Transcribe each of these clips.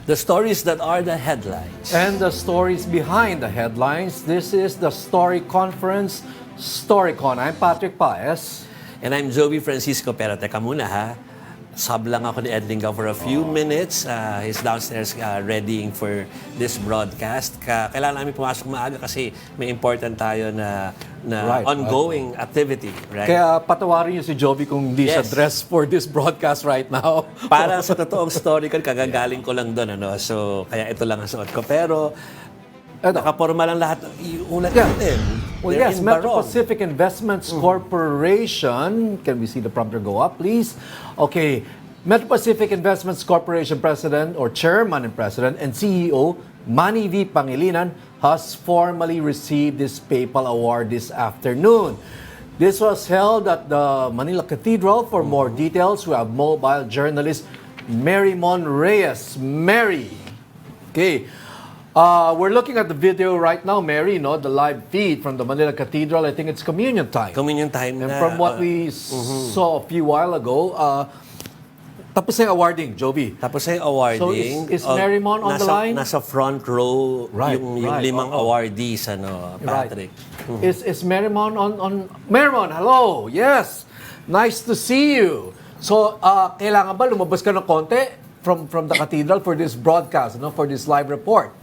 The stories that are the headlines. And the stories behind the headlines. This is the Story Conference, Storycon. I'm Patrick Paez. And I'm Joey Francisco, pero teka muna ha. Sub lang ako ni Lingao for a few minutes. He's downstairs readying for this broadcast. Kailangan namin pumasok maaga kasi may important tayo na ongoing activity. Right? Kaya patawarin niyo si Joey kung hindi siya dressed for this broadcast right now. Para sa totoong story ko, kagagaling ko lang doon. Ano? So, kaya ito lang ang suot ko. Pero, nakaporma lang lahat. Ulat natin. Well, yes, Metro Pacific Investments Corporation. Can we see the prompter go up, please? Okay. Metro Pacific Investments Corporation President or Chairman and President and CEO Manny V. Pangilinan has formally received this PayPal award this afternoon. This was held at the Manila Cathedral. For more details, we have mobile journalist Mary Mon Reyes. Mary. Okay. We're looking at the video right now, Mary, no? The live feed from the Manila Cathedral. I think it's communion time. Communion time and na. From what we saw a few while ago, tapos na yung awarding, Joby. Tapos na yung awarding. So is Mary Mon on the line? Nasa front row yung limang awardees, Patrick. Is Mary Mon on? Mary Mon, hello! Yes! Nice to see you! So, kailangan ba lumabas ka ng konti from the cathedral for this broadcast, for this live report?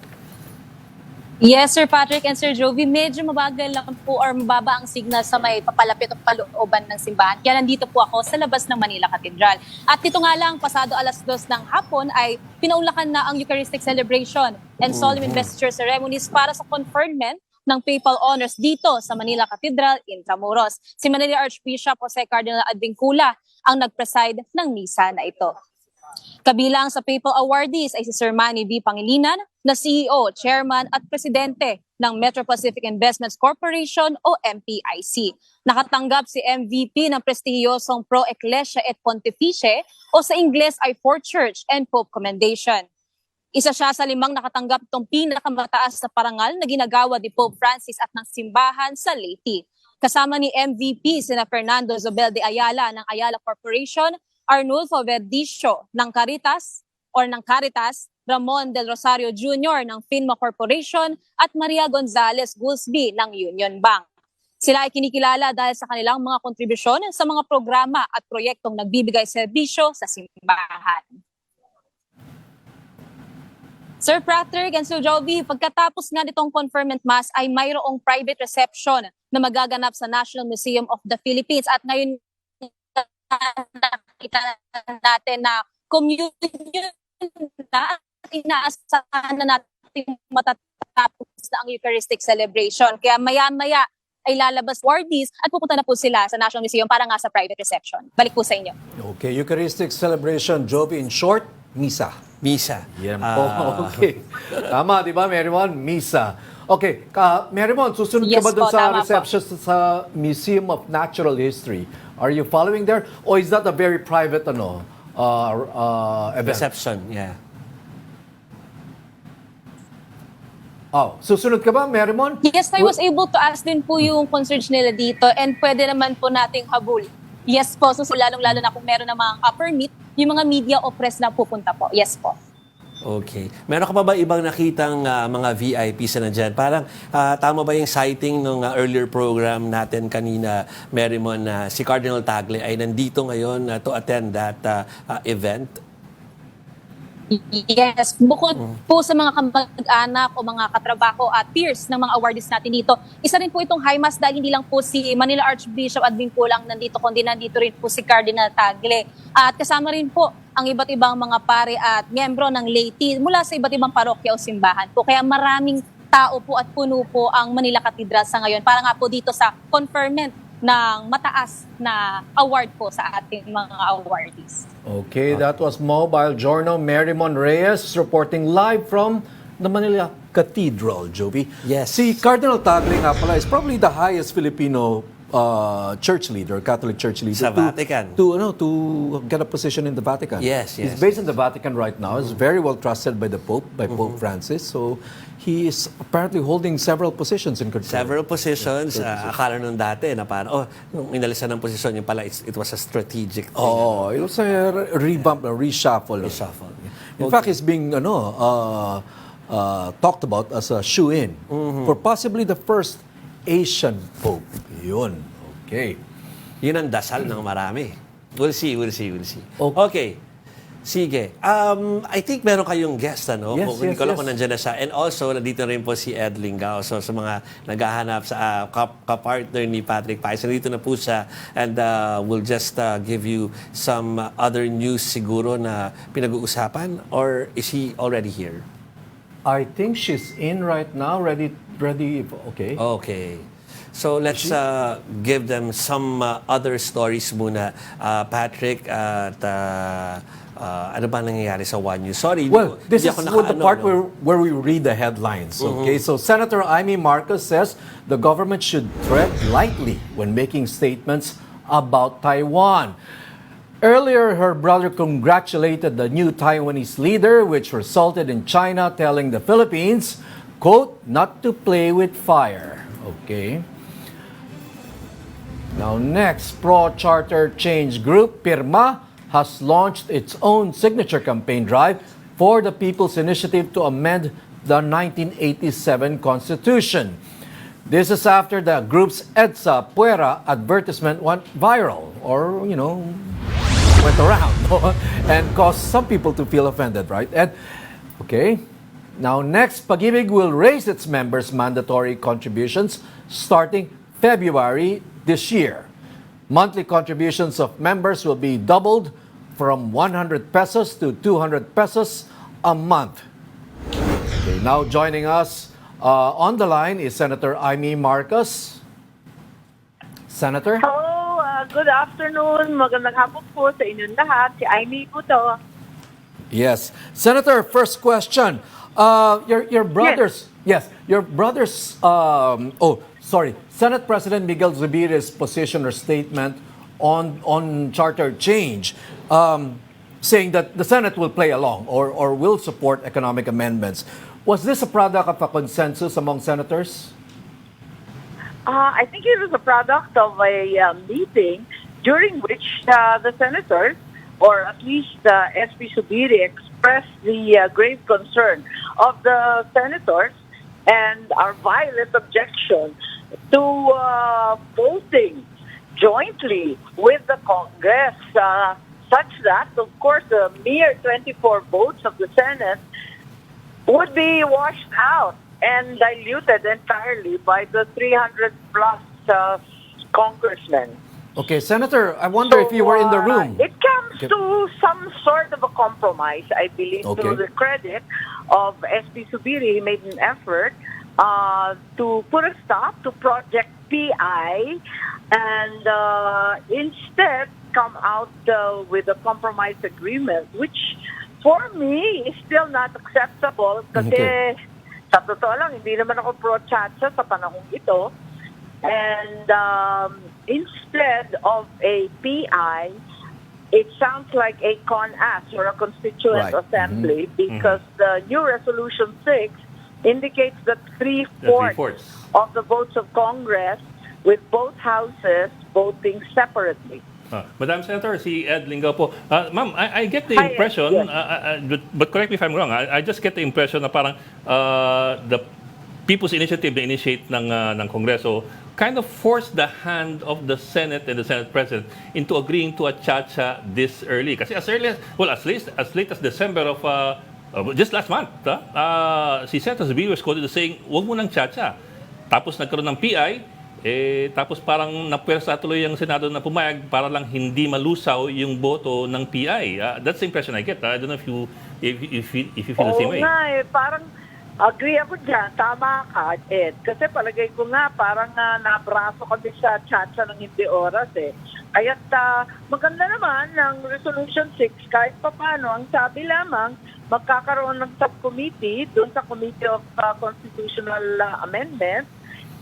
Yes, Sir Patrick and Sir Jovi, medyo mabagal lang po or mababa ang signal sa may papalapit o palooban ng simbahan. Kaya nandito po ako sa labas ng Manila Cathedral. At dito nga lang, pasado 2:00 ng hapon ay pinaulakan na ang Eucharistic celebration and solemn investiture ceremonies para sa conferment ng papal honors dito sa Manila Cathedral, Intramuros. Si Manila Archbishop Jose Cardinal Advincula ang nag-preside ng misa na ito. Kabilang sa papal awardees ay si Sir Manny V. Pangilinan na CEO, Chairman at Presidente ng Metro Pacific Investments Corporation o MPIC. Nakatanggap si MVP ng prestihiyosong Pro Ecclesia et Pontificie o sa Ingles ay For Church and Pope Commendation. Isa siya sa 5 nakatanggap itong pinakamataas na parangal na ginagawa ni Pope Francis at ng simbahan sa Leyte. Kasama ni MVP sina Fernando Zobel de Ayala ng Ayala Corporation, Arnulfo Verdicio ng Caritas, Ramon Del Rosario Jr. ng Finma Corporation at Maria Gonzalez Gulsby ng Union Bank. Sila ay kinikilala dahil sa kanilang mga kontribusyon sa mga programa at proyektong nagbibigay serbisyo sa simbahan. Sir Patrick and Sir Jovi, pagkatapos nga nitong conferment mass ay mayroong private reception na magaganap sa National Museum of the Philippines at ngayon nakita natin na communion na at inaasahan na natin matatapos na ang Eucharistic celebration. Kaya maya-maya ay lalabas awardees at pupunta na po sila sa National Museum para nga sa private reception. Balik po sa inyo. Okay, Eucharistic celebration, Joby, in short, misa. Misa. Yan po. Okay. Tama, di ba, Mary Mon? Misa. Okay, Mary Mon, susunod ka ba doon sa reception sa Museum of Natural History? Are you following there? Or is that a very private event? Reception, yeah. Oh, susunod ka ba, Mary Mon? Yes, I was able to ask din po yung concerns nila dito and pwede naman po nating habul. Yes po, so lalong-lalo na kung meron namang permit, yung mga media o press na pupunta po. Yes po. Okay. Meron ka pa ba ibang nakitang mga VIPs na nandyan? Parang tama ba yung citing ng earlier program natin kanina, Mary Mon, na si Cardinal Tagle ay nandito ngayon to attend that event? Yes, bukod po sa mga kamag-anak o mga katrabaho at peers ng mga awardees natin dito, isa rin po itong high mass dahil hindi lang po si Manila Archbishop Advincula lang nandito, kundi nandito rin po si Cardinal Tagle. At kasama rin po ang iba't ibang mga pare at miyembro ng Leyte mula sa iba't ibang parokya o simbahan po. Kaya maraming tao po at puno po ang Manila Cathedral sa ngayon para nga po dito sa conferment ng mataas na award po sa ating mga awardees. Okay, that was Mobile Journal. Mary Mon Reyes reporting live from the Manila Cathedral, Joby. Yes. Si Cardinal Tagle nga pala is probably the highest Filipino church leader, Catholic church leader. Sa Vatican. To get a position in the Vatican. Yes, yes. He's based in the Vatican right now. He's very well trusted by the Pope, by Pope Francis. So he is apparently holding several positions in control. Several positions. Akala nung dati na parang, nung inalisan ng posisyon, yung pala, it was a strategic thing. Oh, it was a revamp, a reshuffle. Reshuffle. In fact, he's being talked about as a shoe-in for possibly the first Asian Pope. Yun. Okay. Yun ang dasal ng marami. We'll see. Okay. Sige. I think meron kayong guest, ano? Yes, Hindi ko alam yes. kung nandiyan na siya. And also, nandito rin po si Ed Lingao. So, sa mga naghahanap sa kapartner ni Patrick Paez, nandito na po siya. And we'll just give you some other news siguro na pinag-uusapan. Or is he already here? I think she's in right now, ready. Okay. Okay. So let's give them some other stories muna. Patrick, at ano ba nangyayari sa One News? Sorry, Well, this hindi is ako the part where we read the headlines. Okay, so Senator Imee says the government should tread lightly when making statements about Taiwan. Earlier, her brother congratulated the new Taiwanese leader, which resulted in China telling the Philippines, quote, not to play with fire. Okay. Now next, pro-charter change group PIRMA has launched its own signature campaign drive for the People's Initiative to amend the 1987 Constitution. This is after the group's EDSA Puera advertisement went viral, or, went around and caused some people to feel offended, right? And, okay. Now next, Pag-ibig will raise its members' mandatory contributions starting February this year. Monthly contributions of members will be doubled from 100 pesos to 200 pesos a month. Okay, now joining us on the line is Senator Imee Marcos. Senator? Hello, good afternoon. Magandang hapon po sa inyong lahat. Si Imee po to. Yes. Senator, first question. Your brothers, Senate President Miguel Zubir's position or statement on charter change, saying that the Senate will play along or will support economic amendments. Was this a product of a consensus among senators? I think it was a product of a meeting during which the senators, or at least SP Subiri, expressed the grave concern of the senators and our violent objection to voting jointly with the Congress, such that, of course, the mere 24 votes of the Senate would be washed out and diluted entirely by the 300 plus congressmen. Okay, Senator, I wonder if you were in the room. It comes to some sort of a compromise, I believe, to the credit of SP Subiri. He made an effort to put a stop to Project PI and instead come out with a compromise agreement, which for me is still not acceptable kasi sa totoo lang, hindi naman ako pro-chatsa sa panahong ito. And instead of a PI, it sounds like a CONAS or a Constituent Assembly because the new Resolution 6 indicates that three-fourths of the votes of Congress with both houses voting separately. Madam Senator, si Ed Lingao po. Ma'am, I get the impression, but correct me if I'm wrong, I just get the impression na parang the People's Initiative na initiate ng Kongreso kind of forced the hand of the Senate and the Senate President into agreeing to a chacha this early. Kasi as late as December of just last month, si Senator Zubiri was quoted as saying, "Wag mo nang chacha." Tapos nagkaroon ng PI, tapos parang napwersa tuloy ang Senado na pumayag para lang hindi malusaw yung boto ng PI. That's the impression I get. I don't know if you feel the same way. Oo nga parang agree ako dyan. Tama ka, Ed. Kasi palagay ko nga, parang nabraso kami sa chacha ng hindi oras Kaya't maganda naman ng Resolution 6, kahit pa paano, ang sabi lamang, magkakaroon ng subcommittee doon sa Committee of Constitutional Amendments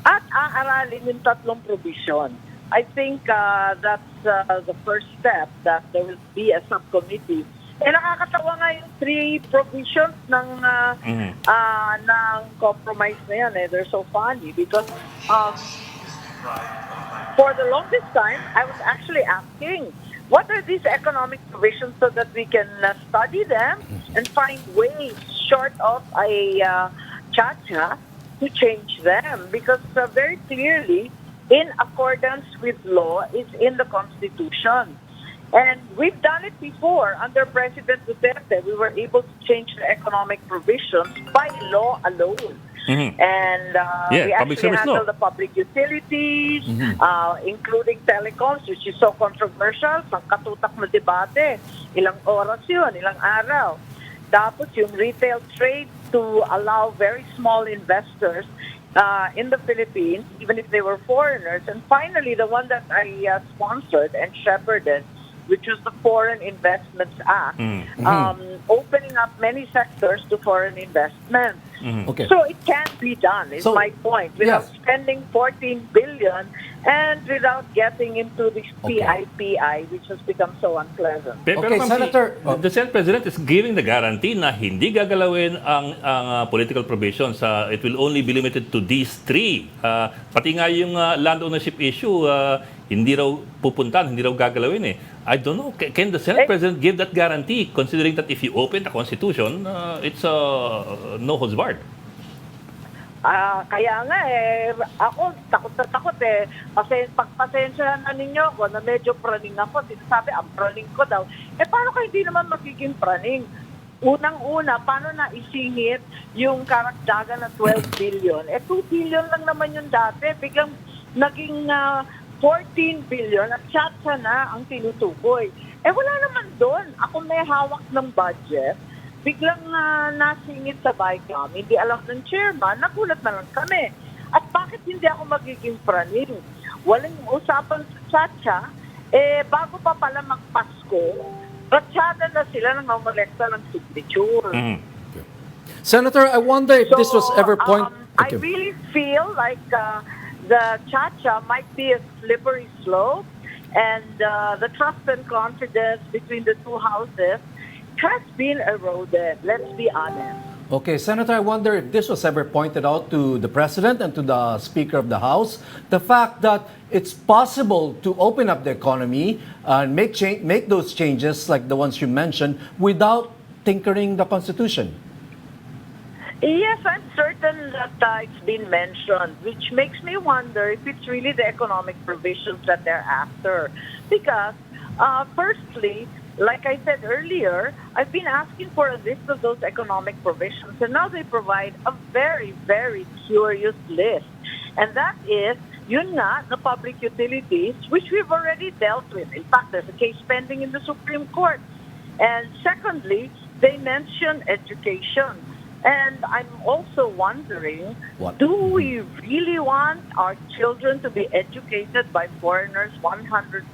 at aaralin yung tatlong provision. I think that's the first step, that there will be a subcommittee. Nakakatawa nga yung 3 provisions ng compromise na yan. They're so funny because for the longest time, I was actually asking what are these economic provisions so that we can study them and find ways short of a cha-cha to change them, because very clearly, in accordance with law, is in the Constitution. And we've done it before. Under President Duterte, we were able to change the economic provisions by law alone. And we actually handle the public utilities, including telecoms, which is so controversial. Pang katutak na debate. Ilang oras yun, ilang araw. Tapos yung retail trade to allow very small investors in the Philippines, even if they were foreigners. And finally, the one that I sponsored and shepherded, which was the Foreign Investments Act, opening up many sectors to foreign investment. Okay. So it can be done, is my point, without spending 14 billion and without getting into this PIPI, which has become so unpleasant. Pero ma'am, Senator, the Senate President is giving the guarantee na hindi gagalawin ang political provisions. It will only be limited to these three. Pati nga yung land ownership issue, hindi raw pupuntahan, hindi raw gagalawin eh. I don't know, can the Senate President give that guarantee, considering that if you open the Constitution, it's no holds barred? Kaya nga ako takot na takot Kasi pagpasensya na ninyo ako na medyo praning ako. Sinasabi, ang praning ko daw. Paano kayo hindi naman magiging praning? Unang-una, paano na isingit yung karagdagan na 12 billion? 2 billion lang naman yung dati. Biglang naging 14 billion at chatsa na ang tinutukoy. Wala naman doon. Ako may hawak ng budget. Biglang nasingit sa Vatican, hindi alam ng chairman, nagulat na lang kami. At bakit hindi ako magiging praning? Walang usapan sa chatsa, bago pa pala magpasko, ratsyada na sila ng mamolekta ng signature. Senator, I wonder if this was ever I really feel like the cha-cha might be a slippery slope, and the trust and confidence between the two houses has been eroded. Let's be honest. Okay, Senator, I wonder if this was ever pointed out to the President and to the Speaker of the House, the fact that it's possible to open up the economy and make those changes like the ones you mentioned without tinkering the Constitution. Yes, I'm certain that it's been mentioned, which makes me wonder if it's really the economic provisions that they're after. Because, firstly, like I said earlier, I've been asking for a list of those economic provisions, and now they provide a very, very curious list. And that is, yun nga, the public utilities, which we've already dealt with. In fact, there's a case pending in the Supreme Court. And secondly, they mention education. And I'm also wondering, do we really want our children to be educated by foreigners 100%?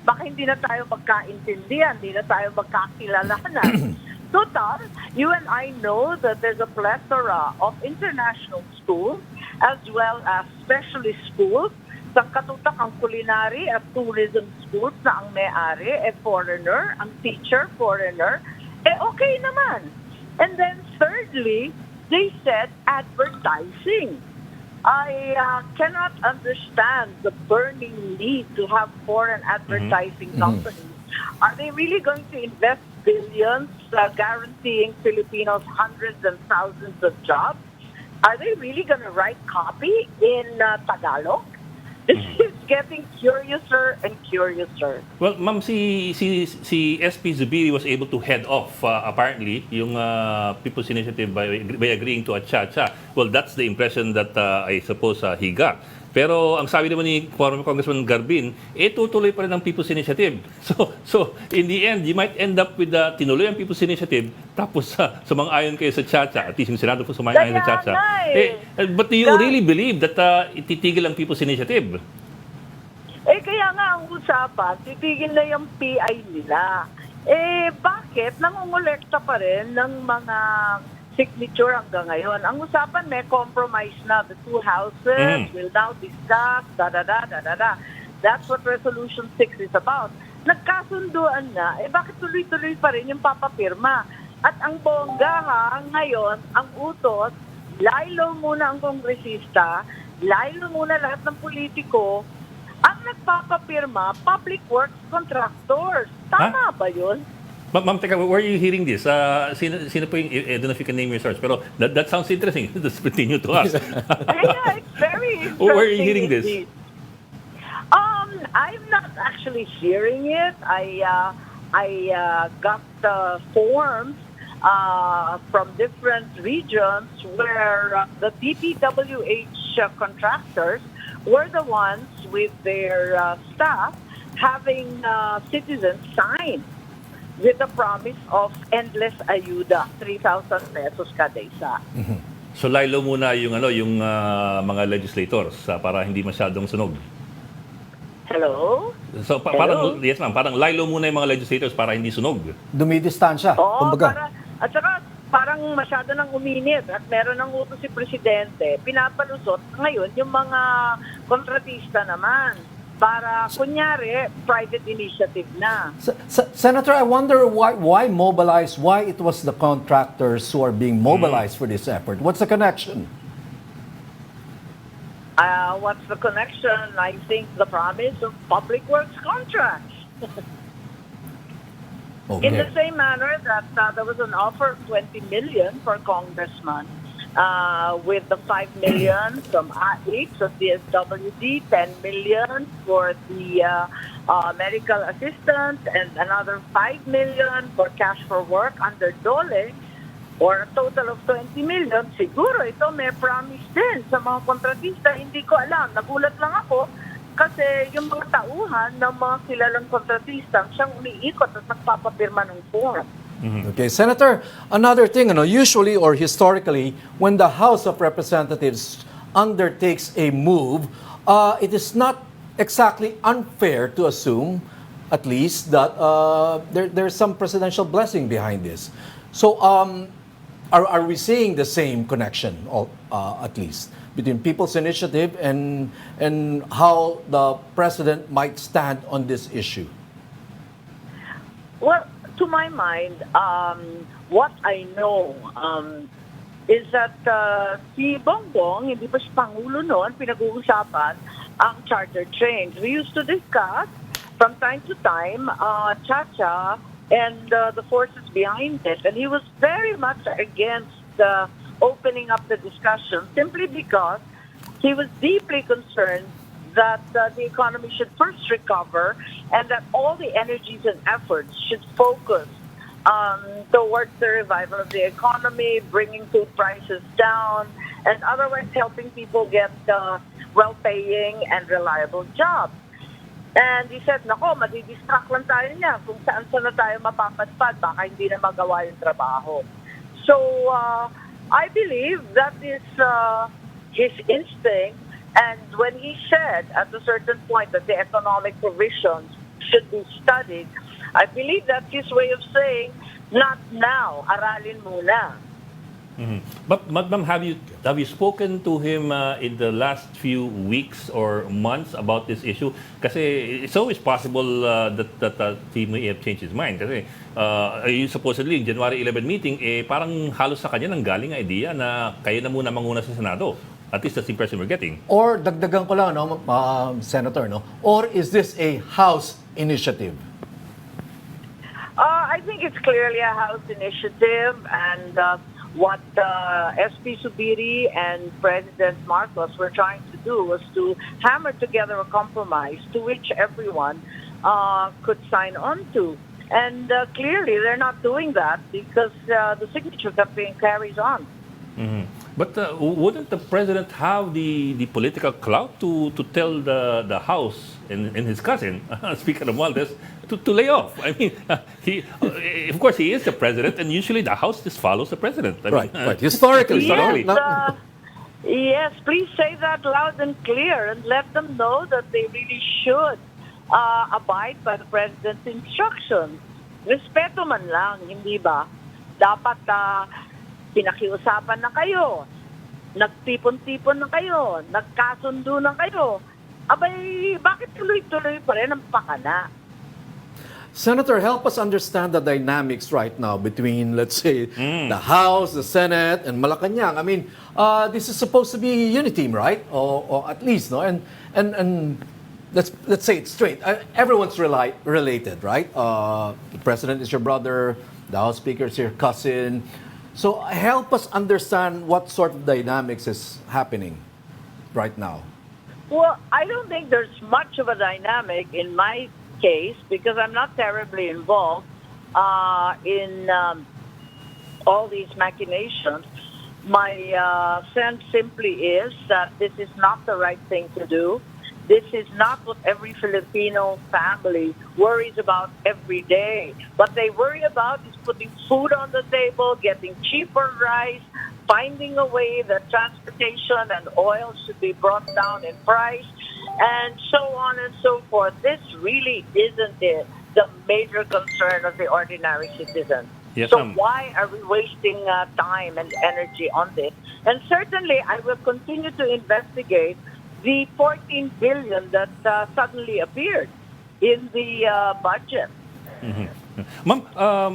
Baka hindi na tayo magkaintindihan, hindi na tayo magkakilalanan. Total, you and I know that there's a plethora of international schools as well as specialist schools. Sa katutak ang culinary at tourism schools na ang may-ari, foreigner, ang teacher, foreigner, okay naman. And then thirdly, they said advertising. I cannot understand the burning need to have foreign advertising companies. Are they really going to invest billions guaranteeing Filipinos hundreds and thousands of jobs? Are they really going to write copy in Tagalog? This is getting curiouser and curiouser. Well, ma'am, si SP Zubiri was able to head off, apparently, yung People's Initiative by agreeing to a cha-cha. Well, that's the impression that I suppose he got. Pero ang sabi naman ni former Congressman Garbin, tutuloy pa rin ang People's Initiative. So in the end, you might end up with tinuloy ang People's Initiative, tapos sumang-ayon kayo sa cha-cha. At least yung Senado po sumang-ayon sa cha-cha. But do you really believe that ititigil ang People's Initiative? Kaya nga ang usapan, titigil na yung PI nila. Bakit? Nangungulekta pa rin ng mga signature hanggang ngayon. Ang usapan may compromise na. The two houses will now discuss, da-da-da. That's what Resolution 6 is about. Nagkasunduan na, bakit tuloy-tuloy pa rin yung papapirma? At ang bongga ngayon, ang utos, laylo muna ang kongresista, laylo muna lahat ng politiko, ang nagpapapirma, public works contractors. Tama ba yun? Ma'am, teka, where are you hearing this? Sino po yung, I don't know if you can name your source, pero that sounds interesting. Just continue to us. Yeah, it's very interesting. Where are you hearing this? Indeed. I'm not actually hearing it. I got forms from different regions where the DPWH contractors were the ones with their staff having citizens sign with the promise of endless ayuda, 3,000 pesos kada isa. So laylo muna yung mga legislators para hindi masyadong sunog. Hello? So parang yes ma'am, parang laylo muna yung mga legislators para hindi sunog. Dumidistansya, Oo, kumbaga. at saka parang masyado nang uminit at meron ng utos si Presidente, pinapalusot ngayon yung mga kontratista naman para kunyari private initiative na. Senator, I wonder why mobilize, why it was the contractors who are being mobilized for this effort. What's the connection? What's the connection? I think the promise of public works contracts. Okay. In the same manner that there was an offer of 20 million for congressman, with the 5 million from AIC, so DSWD, 10 million for the medical assistant, and another 5 million for cash for work under Dole, or a total of 20 million. Siguro ito may promise din sa mga kontratista. Hindi ko alam. Nagulat lang ako kasi yung mga tauhan ng mga kilalang kontratista siyang umiikot at nagpapapirma ng form. Okay, Senator, another thing, usually or historically, when the House of Representatives undertakes a move, it is not exactly unfair to assume, at least, that there's some presidential blessing behind this. So, are we seeing the same connection, at least, between people's initiative and how the president might stand on this issue? Well, to my mind, what I know is that si Bongbong, hindi pa siya Pangulo noon, pinag-uusapan ang charter trains. We used to discuss from time to time Chacha and the forces behind it. And he was very much against opening up the discussion simply because he was deeply concerned that the economy should first recover and that all the energies and efforts should focus towards the revival of the economy, bringing food prices down, and otherwise helping people get well-paying and reliable jobs. And he said, nako, madidistract lang tayo niya kung saan na tayo mapapadpad, baka hindi na magawa yung trabaho. So, I believe that is his instinct. And when he said at a certain point that the economic provisions should be studied, I believe that's his way of saying, not now, aralin muna. But ma'am, have you spoken to him in the last few weeks or months about this issue? Kasi it's always possible that he may have changed his mind. Kasi supposedly in January 11 meeting, parang halos sa kanya nang galing idea na kayo na muna manguna sa Senado. At least that's the impression we're getting. Or dagdagan ko lang, Senator, or is this a House initiative? I think it's clearly a House initiative, and what SP Subiri and President Marcos were trying to do was to hammer together a compromise to which everyone could sign on to. And clearly they're not doing that because the signature campaign carries on. But wouldn't the president have the political clout to tell the House and his cousin, Speaker Romualdez, to lay off? I mean, of course, he is the president, and usually the House just follows the president. Right. Historically. Yes, yes, please say that loud and clear and let them know that they really should abide by the president's instructions. Respeto man lang, hindi ba? Dapat pinakiusapan na kayo, nagtipon-tipon na kayo, nagkasundo na kayo. Abay, bakit tuloy-tuloy pa rin ang pakana? Senator, help us understand the dynamics right now between, let's say, the House, the Senate, and Malacanang. I mean, this is supposed to be a unity team, right? Or at least, no? And let's say it straight. Everyone's related, right? The president is your brother, the House Speaker is your cousin. So help us understand what sort of dynamics is happening right now. Well, I don't think there's much of a dynamic in my case because I'm not terribly involved in all these machinations. My sense simply is that this is not the right thing to do. This is not what every Filipino family worries about every day. What they worry about is putting food on the table, getting cheaper rice, finding a way that transportation and oil should be brought down in price, and so on and so forth. This really isn't the major concern of the ordinary citizen. Yes, so why are we wasting time and energy on this? And certainly, I will continue to investigate the 14 billion that suddenly appeared in the budget. Ma'am,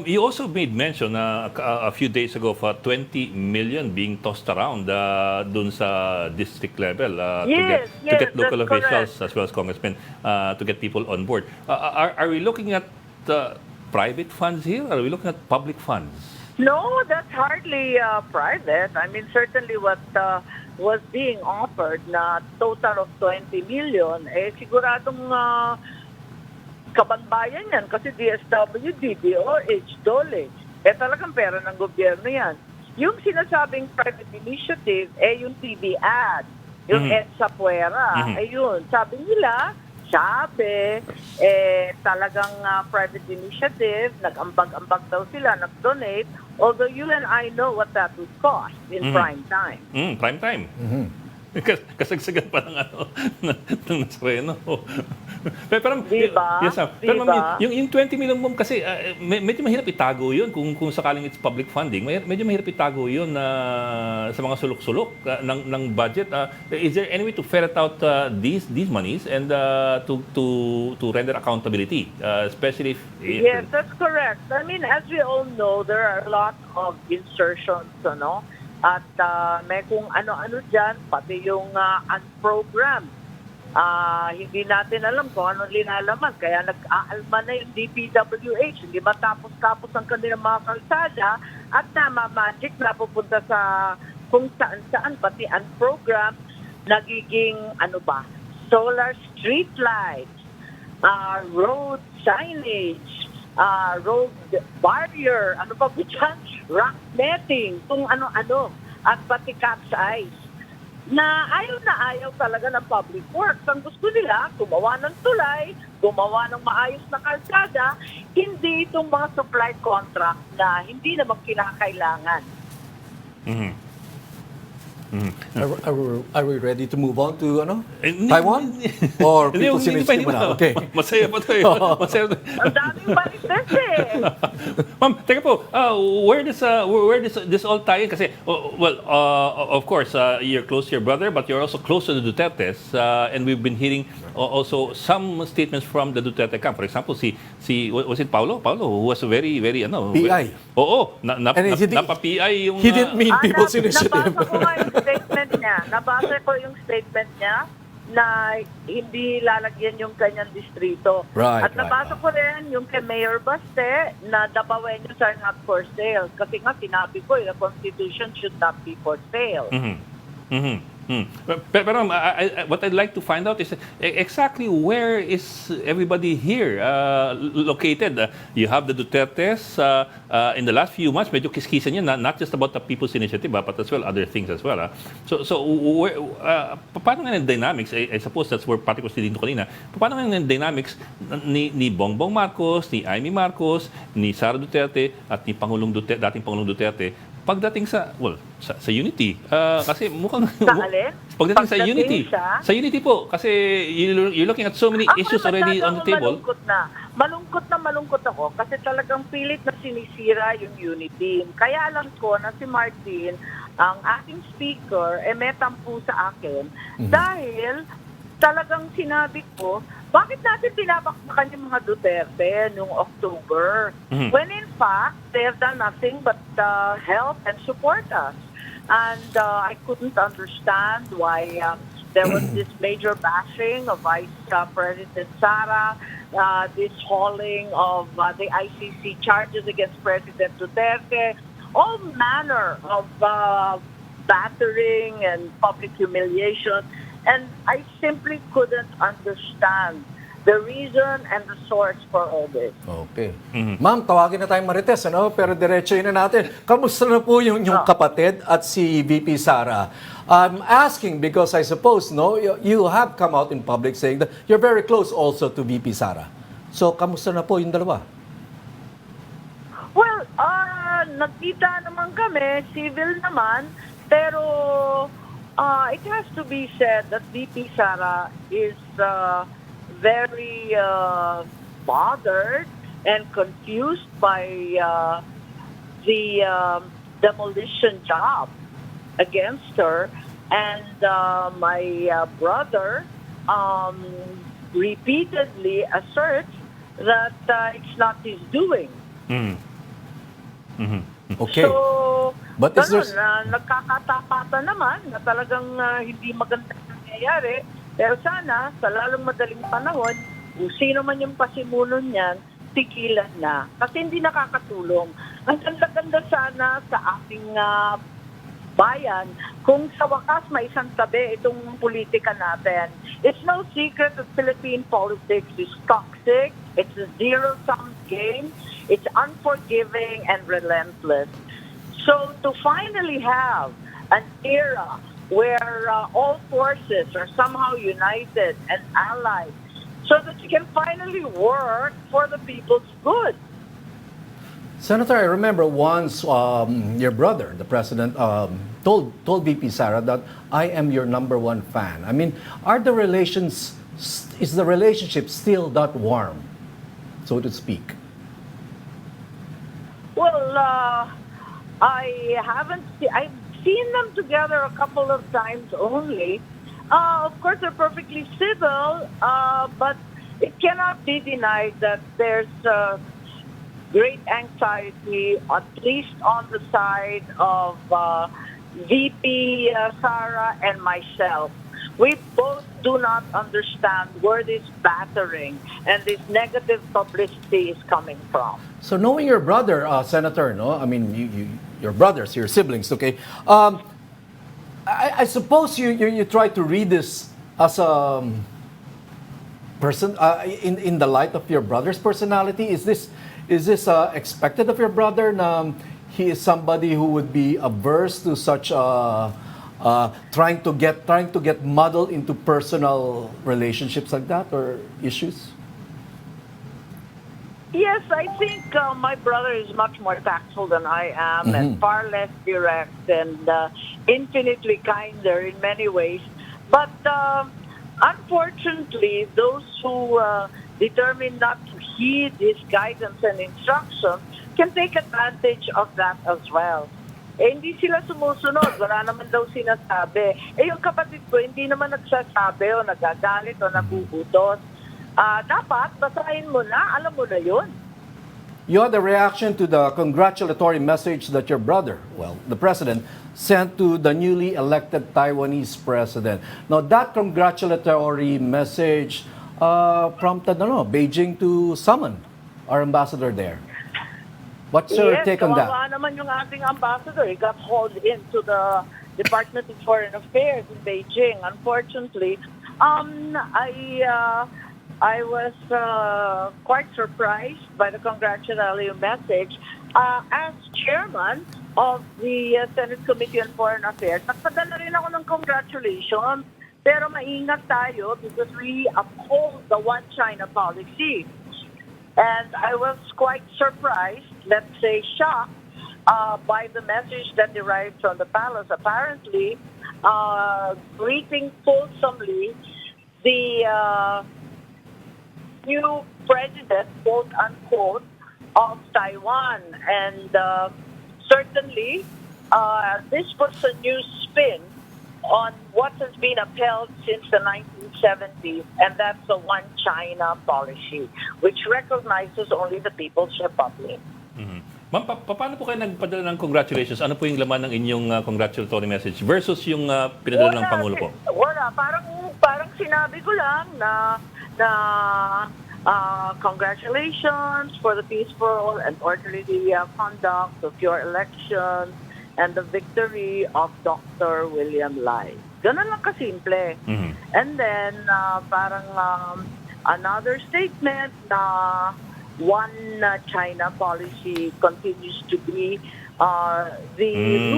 you also made mention a few days ago of 20 million being tossed around dun sa district level to get local officials as well as congressmen to get people on board. Are we looking at private funds here? Or are we looking at public funds? No, that's hardly private. I mean, certainly what was being offered na total of 20 million, siguradong kabanbayan yan kasi DSWD, DOH, DOLE. Talagang pera ng gobyerno yan. Yung sinasabing private initiative, yung TV ad, yung EDSA Puera, yun. Sabi nila, talagang private initiative, nag-ambag-ambag daw sila, nag-donate, although you and I know what that would cost in prime time. Prime time. Kasagsagan pa ng ng Nazareno. Pero diba? Yes, ma'am. Pero ma'am, yung 20 million ma'am kasi medyo mahirap itago yun kung sakaling it's public funding. Medyo mahirap itago yun sa mga sulok-sulok ng budget. Is there any way to ferret out these monies and to render accountability, especially if Yes, that's correct. I mean, as we all know, there are a lot of insertions, ano? At may kung ano-ano dyan, pati yung unprogrammed. Hindi natin alam kung anong linalaman. Kaya nag-aalma na yung DPWH. Hindi matapos-tapos ang kanilang mga kalsada at magic na pupunta sa kung saan-saan, pati unprogrammed, nagiging solar street lights, road signage, road barrier, ano pa po dyan? Rock netting, kung ano-ano, at pati cat's eyes. Na ayaw talaga ng public works. Ang gusto nila, gumawa ng tulay, gumawa ng maayos na kalsada, hindi itong mga supply contract na hindi naman kinakailangan. Are we ready to move on to Taiwan? Or people sinisip mo na? Okay. Masaya pa tayo. Ang daming marites Ma'am, teka po, where does this all tie in? Kasi, of course, you're close to your brother, but you're also close to the Dutertes, and we've been hearing also some statements from the Duterte camp. For example, was it Paulo? Paulo, who was very, very, PI. Oo, napa-PI yung... He didn't mean people's initiative. Nabasa ko yung statement niya na hindi lalagyan yung kanyang distrito. At nabasa ko rin yung kay Mayor Baste na the Baweños are not for sale. Kasi nga sinabi ko, the Constitution should not be for sale. Pero what I'd like to find out is exactly where is everybody here located? You have the Dutertes in the last few months, medyo kiskisan yan, not just about the People's Initiative, but as well other things as well. So paano nga yung dynamics? I suppose that's where Patrick was leading to kanina. Paano nga yung dynamics ni Bongbong Marcos, ni Imee Marcos, ni Sara Duterte, at ni dating Pangulong Duterte pagdating sa unity, kasi mukhang pagdating sa unity, sa unity po, kasi you're looking at so many issues already on the table. Malungkot ako kasi talagang pilit na sinisira yung unity. Kaya alam ko na si Martin, ang ating speaker, may tampo sa akin dahil talagang sinabi ko, bakit natin pinapakbakan yung mga Duterte noong October? When in fact, they have done nothing but help and support us. And I couldn't understand why there was this major bashing of Vice President Sara, this hauling of the ICC charges against President Duterte, all manner of battering and public humiliation. And I simply couldn't understand the reason and the source for all this. Okay. Ma'am, tawagin na tayong Marites, ano? Pero diretsuhin na natin. Kamusta na po yung kapatid at si VP Sara? I'm asking because I suppose, no, you have come out in public saying that you're very close also to VP Sara. So, kamusta na po yung dalawa? Well, nagkita naman kami, civil naman, pero it has to be said that VP Sara is very bothered and confused by the demolition job against her. And my brother repeatedly asserts that it's not his doing. Okay. So, But is ganun, there... nagkakatapatan naman na talagang hindi magandang nangyayari. Pero sana, sa lalong madaling panahon, kung sino man yung pasimuno niyan, tigilan na. Kasi hindi nakakatulong. Ang ganda-ganda sana sa ating bayan kung sa wakas may isang tabi itong politika natin. It's no secret that Philippine politics is toxic. It's a zero-sum game. It's unforgiving and relentless. So to finally have an era where all forces are somehow united and allied so that you can finally work for the people's good. Senator, I remember once your brother, the president, told VP Sara that I am your #1 fan. I mean, is the relationship still that warm, so to speak? Well, I've seen them together a couple of times only. Of course, they're perfectly civil, but it cannot be denied that there's great anxiety, at least on the side of VP Sara and myself. We both do not understand where this battering and this negative publicity is coming from. So knowing your brother, Senator, no, I mean, your brothers, your siblings, okay. I suppose you try to read this as a person in the light of your brother's personality. Is this expected of your brother? He is somebody who would be averse to such trying to get muddled into personal relationships like that or issues. Yes, I think my brother is much more tactful than I am and far less direct and infinitely kinder in many ways. But unfortunately, those who determine not to heed his guidance and instruction can take advantage of that as well. Hindi sila sumusunod, wala naman daw sinasabi. Yung kapatid ko, hindi naman nagsasabi o nagagalit o nagugutos. Dapat, basahin mo na, alam mo na yun. You had a reaction to the congratulatory message that your brother, well, the president, sent to the newly elected Taiwanese president. Now, that congratulatory message prompted, Beijing to summon our ambassador there. What's your take on that? Yes, naman yung ating ambassador. He got hauled into the Department of Foreign Affairs in Beijing. Unfortunately, I was quite surprised by the congratulatory message. As chairman of the Senate Committee on Foreign Affairs, nagpadala rin ako ng congratulations. Pero maingat tayo because we uphold the One China policy. And I was quite surprised, let's say shocked, by the message that arrived from the palace. Apparently, greeting fulsomely the new president, quote unquote, of Taiwan. And certainly, this was a new spin on what has been upheld since the 1970s, and that's the One China policy, which recognizes only the People's Republic. Ma'am, paano po kayo nagpadala ng congratulations? Ano po yung laman ng inyong congratulatory message versus yung pinadala ng Pangulo po? Wala. Parang sinabi ko lang na congratulations for the peaceful and orderly conduct of your election and the victory of Dr. William Lai. Ganun lang kasimple. Mhm. And then, parang another statement na one China policy continues to be the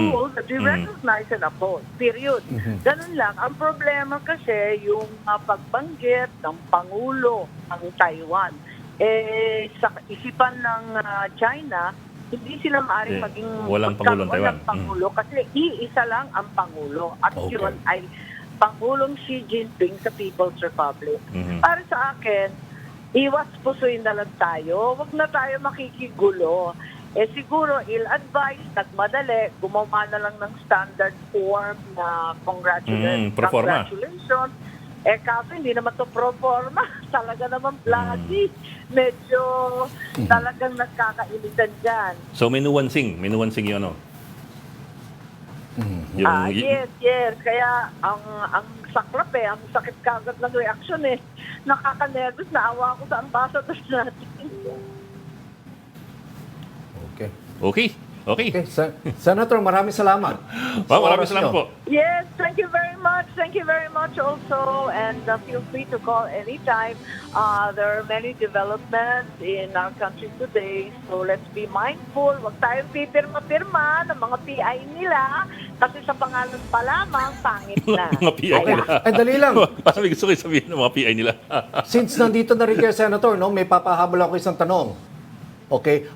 rule that we recognize and uphold. Period. Ganun lang. Ang problema kasi yung pagbanggit ng Pangulo ng Taiwan. Sa isipan ng China, hindi sila maaaring maging walang Pangulo ng Taiwan. ng Pangulo kasi iisa lang ang Pangulo. At yun ay Pangulong Xi Jinping sa People's Republic. Para sa akin, iwas pusoy na lang tayo. Huwag na tayo makikigulo. Siguro, ill-advise, nagmadali, gumawa na lang ng standard form na congratulations. Kaso hindi naman to pro forma. Talaga naman bloody. Medyo talagang nagkakainitan dyan. So may nuwansing yun, ano? Yes. Kaya ang saklap ang sakit kagad ng reaction Nakaka-nervous, naawa ako sa ambassadors natin. Okay. Okay. Senator, maraming salamat. Ma'am, maraming salamat po. Yes, thank you very much. Thank you very much also. And feel free to call anytime. There are many developments in our country today. So let's be mindful. Huwag tayong pipirma-pirma ng mga PI nila. Kasi sa pangalan pa lamang, pangit na. Mga PI nila. Ay, dali lang. Parang gusto ko sabihin ng mga PI nila. Since nandito na rin kayo, Senator, no, may papahabol ako isang tanong. Okay.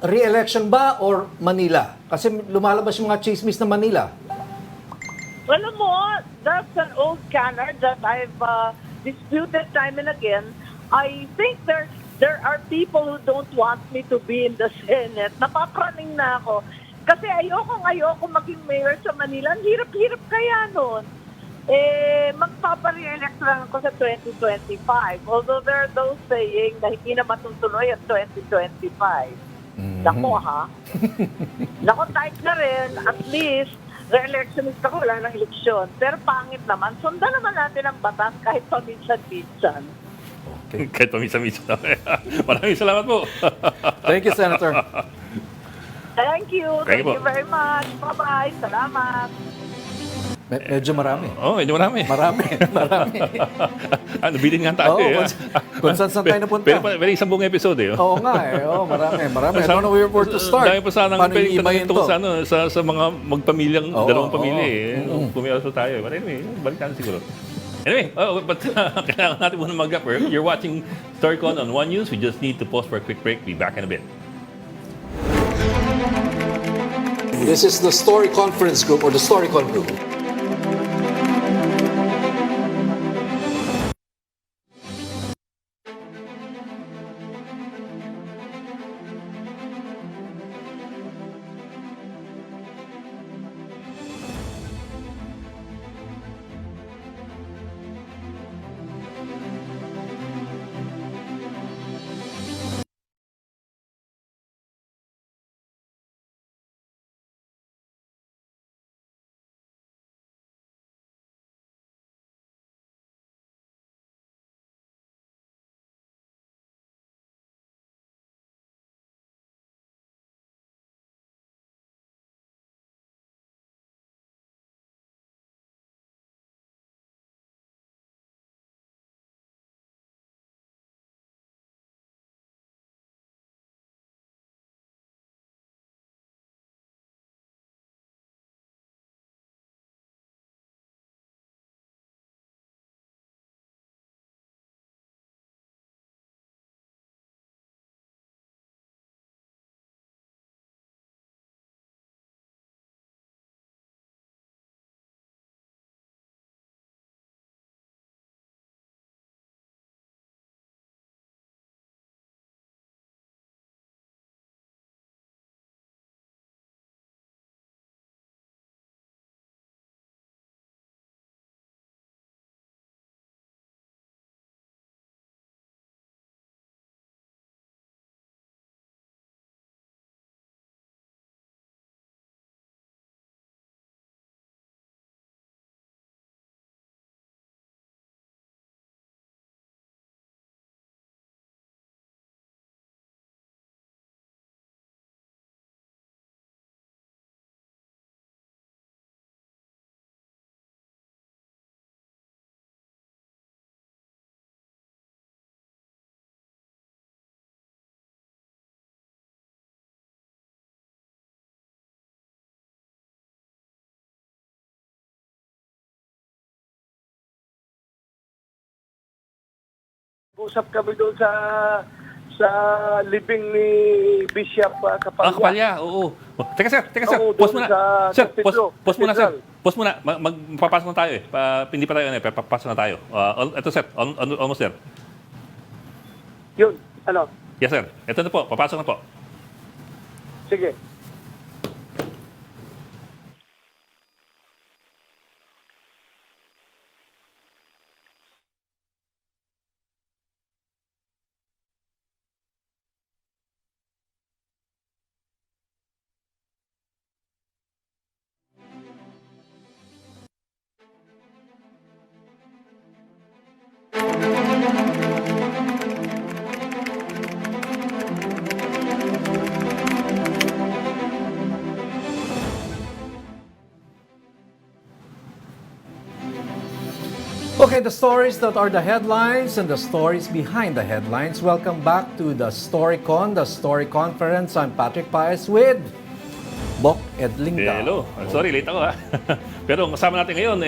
Re-election ba or Manila? Kasi lumalabas yung mga chismis na Manila. Alam mo, that's an old canard that I've disputed time and again. I think there are people who don't want me to be in the Senate. Napapraning na ako. Kasi ayoko maging mayor sa Manila. Ang hirap-hirap kaya nun. Magpapa-re-elect lang ako sa 2025. Although there are those saying na hindi na matutuloy ang 2025. Nako ha. Nako, tight na rin. At least, re-electionist ako, wala ng eleksyon. Pero pangit naman. Sundan naman natin ang batas kahit paminsan-minsan. Okay. Kahit paminsan-minsan. Maraming salamat po. Thank you, Senator. Thank you. Thank Thank you you very much. Bye-bye. Salamat. Medyo marami. Medyo marami. Marami. Bilin nga tayo Kung saan tayo napunta. Pero isang buong episode Oo nga marami. I don't know where to start. Dahil pa sanang Paano iimayin to? Sa mga magpamilyang, dalawang pamilya Pumiyaso tayo. But anyway, balik natin siguro. Anyway, but kailangan natin muna mag-up. You're watching Storycon on One News. We just need to pause for a quick break. Be back in a bit. This is the Story Conference Group or the Storycon Group. Usap kami doon sa libing ni Bishop Kapalya. Kapalya, oo. Teka sir, Oo, pause doon muna. sa Sir, San Pedro, pause muna sir. Cathedral. Pause muna. Magpapasok na tayo eh. Hindi pa tayo papasok na tayo. Ito sir, almost there. Yun, ano? Yes sir, ito na po, papasok na po. Sige. Okay, the stories that are the headlines and the stories behind the headlines. Welcome back to the Storycon, the Story Conference. I'm Patrick Paez with Bok Ed Lingao. Hello. Sorry, late ako ha. Pero ang kasama natin ngayon,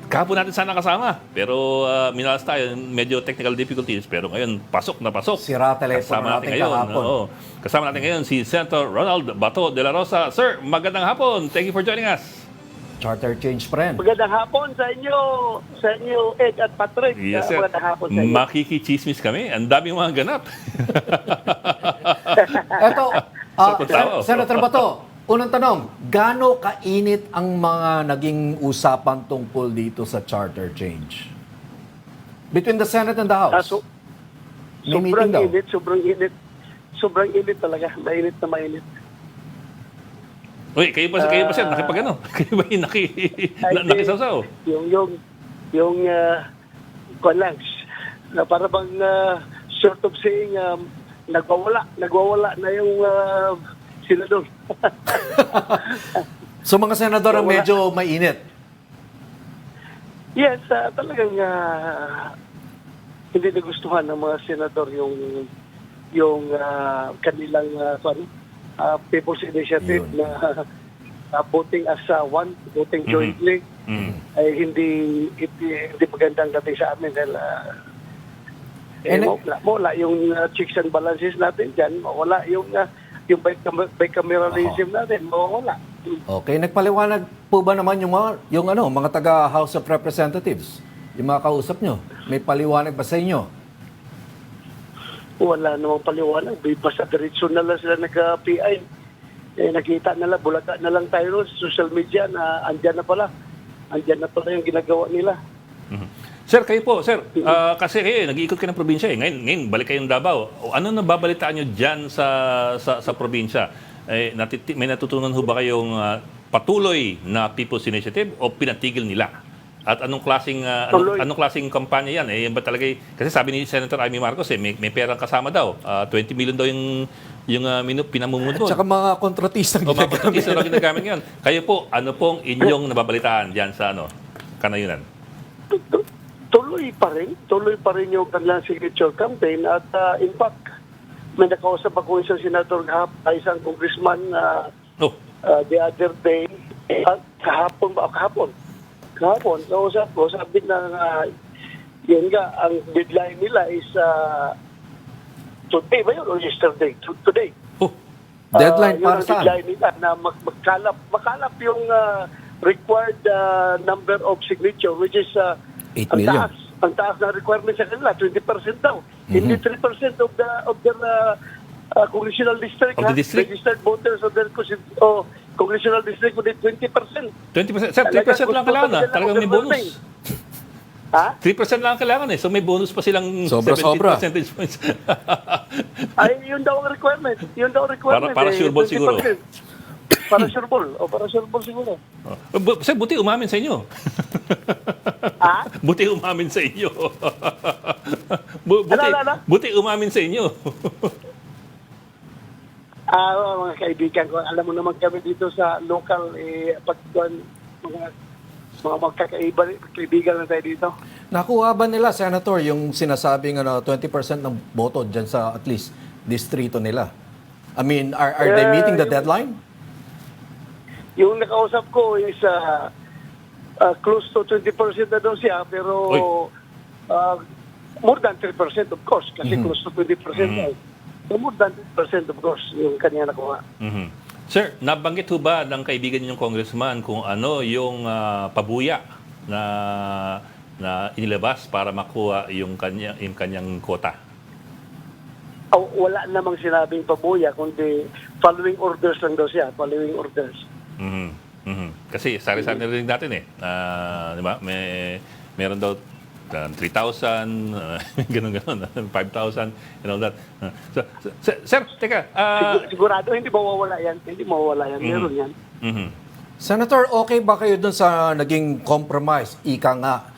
kahapon natin sana kasama. Pero minalas tayo, medyo technical difficulties. Pero ngayon, pasok na pasok. Sira telepono Kasama natin ngayon. kahapon. Oo. Kasama natin ngayon si Senator Ronald Bato, Dela Rosa. Sir, magandang hapon. Thank you for joining us. Charter change pa rin. Magandang hapon sa inyo Ed at Patrick. Yes, sir. Magandang hapon sa inyo. Makikichismis kami. Ang daming mga ganap. Eto, Pagkatao. Senator Bato, unang tanong, gaano kainit ang mga naging usapan tungkol dito sa charter change? Between the Senate and the House? May meeting daw. Sobrang init talaga. Mainit na mainit. Uy, kayo pa sir, nakipag-ano? Kayo ba yung nakisawsaw? Yung kwan lang, na para bang sort of saying, nagwawala na yung senador. So mga senador ang medyo mainit? Yes, talagang hindi nagustuhan ng mga senador yung kanilang People's Initiative Yun. na voting as one, voting jointly, ay hindi magandang dating sa amin dahil wala yung checks and balances natin dyan, wala yung bicameralism natin, wala. Okay, nagpaliwanag po ba naman mga taga House of Representatives? Yung mga kausap nyo, may paliwanag ba sa inyo? Wala namang paliwanag. Basta diretso na lang sila nag-PI. Nakita na lang, bulaga na lang tayo sa social media na andyan na pala yung ginagawa nila. Sir, kayo po, sir, kasi kayo, nag-iikot kayo ng probinsya eh. Ngayon, balik kayong Davao. Ano nababalitaan nyo dyan sa probinsya? May natutunan ho ba kayong patuloy na People's Initiative o pinatigil nila? At anong klaseng kampanya yan? Yan ba talaga, kasi sabi ni Senator Imee Marcos, may perang kasama daw. 20 million daw yung pinamumuno. At saka mga kontratistang mga kontratista na ginagamit ngayon. Kayo po, ano pong inyong nababalitaan dyan sa Kanayunan? Tuloy pa rin yung kanilang signature campaign at in fact, may nakausap ako isang senador isang congressman the other day, kahapon, kausap ko, sabi na yun nga, ang deadline nila is today ba yun o yesterday? Today. Deadline para yun ang saan? deadline nila na makalap yung required number of signature, which is 8 million. Ang taas na requirement sa kanila, 20% daw. Hindi 3% of their congressional district, Of the district? registered voters of their congressional district with 20%. 20%? Sir, 3% lang kailangan Talagang may bonus. Ha? 3% lang kailangan So may bonus pa silang Sobra-sobra. 17 percentage points. Ay, yun daw ang requirement. Para sure ball siguro. Para sure ball siguro. Sir, buti umamin sa inyo. Ha? Buti umamin sa inyo. Buti umamin sa inyo. Mga kaibigan ko, alam mo naman kami dito sa local, mga magkakaibigan lang tayo dito. Nakuha ba nila, Senator, yung sinasabing 20% ng boto dyan sa at least distrito nila? I mean, are they meeting the deadline? Yung nakausap ko is close to 20% na daw siya, pero more than 3% of course, kasi close to 20% na. So more than 10% of course yung kanya nakuha. Sir, nabanggit ho ba ng kaibigan ninyong congressman kung ano yung pabuya na inilabas para makuha yung kanyang quota? Wala namang sinabing pabuya, kundi following orders lang daw siya, following orders. Kasi sari-sari na rin natin di ba? Meron daw 3,000, ganun-ganun, 5,000, and all that. Sir, teka. Sigurado, hindi mawawala yan. Hindi mawawala yan. Meron yan. Senator, okay ba kayo dun sa naging compromise, ika nga,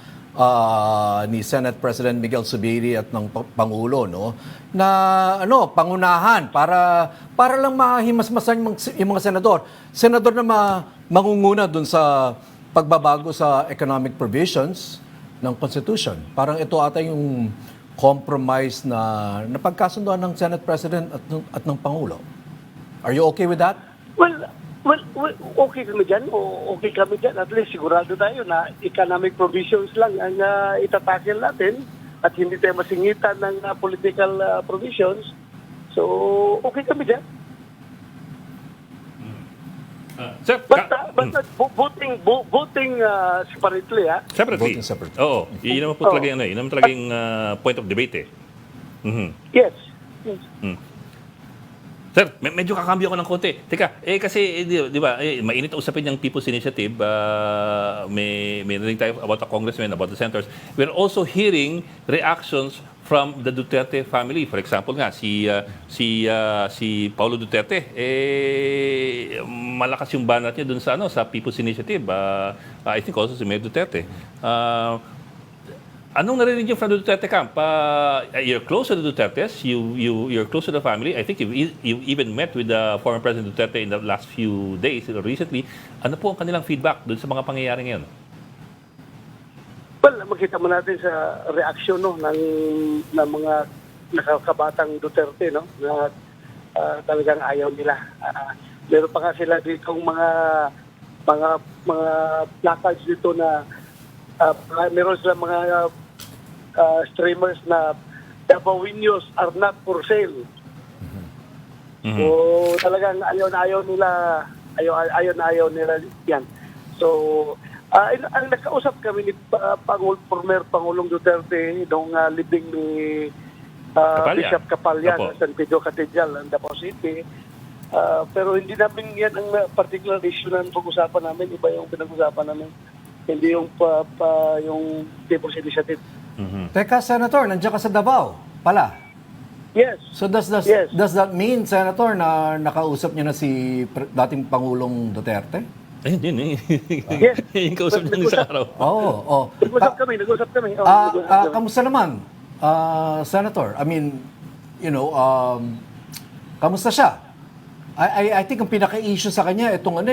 ni Senate President Miguel Zubiri at ng Pangulo, no? Na pangunahan para lang mahimasmasan yung mga senador. Senador na mangunguna dun sa pagbabago sa economic provisions ng Constitution. Parang ito ata yung compromise na napagkasunduan ng Senate President at ng Pangulo. Are you okay with that? Well, okay kami dyan. Okay kami dyan. At least sigurado tayo na economic provisions lang ang itatakil natin at hindi tayo masingitan ng political provisions. So, okay kami dyan. Sir, Basta voting separately, ha? separately. Voting separately. Oo. Yun naman po talaga yun naman talaga yung point of debate Yes. Sir, medyo kakambyo ko ng konti. Teka, kasi, di ba, mainit ang usapin yung People's Initiative. May narinig tayo about the congressmen, about the senators. We're also hearing reactions from the Duterte family. For example nga, si Paulo Duterte, malakas yung banat niya dun sa People's Initiative. I think also si Mayor Duterte. Anong narinig niyo from the Duterte camp? You're close to the Dutertes. You're close to the family. I think you even met with the former President Duterte in the last few days or recently. Ano po ang kanilang feedback doon sa mga pangyayari ngayon? Well, makita mo natin sa reaksyon ng mga nakakabatang Duterte, no? Na talagang ayaw nila. Meron pa nga sila dito mga placards dito na meron sila mga streamers na Dabawinyos are not for sale. So talagang ayaw nila yan. So ang nakausap kami ni former Pangulong Duterte nung libing ni Bishop Kapalya sa San Pedro Cathedral ng Davao City. Pero hindi namin yan ang particular issue na pag-usapan namin. Iba yung pinag-usapan namin. Hindi yung yung People's Initiative. Teka, Senator, nandiyan ka sa Davao pala. Yes. So does that mean, Senator, na nakausap niyo na si dating Pangulong Duterte? Ayun, yun. Yes. Yung kausap niya isang araw. Oo. Nag-usap kami. Kamusta naman, Senator? I mean, kamusta siya? I think ang pinaka-issue sa kanya, itong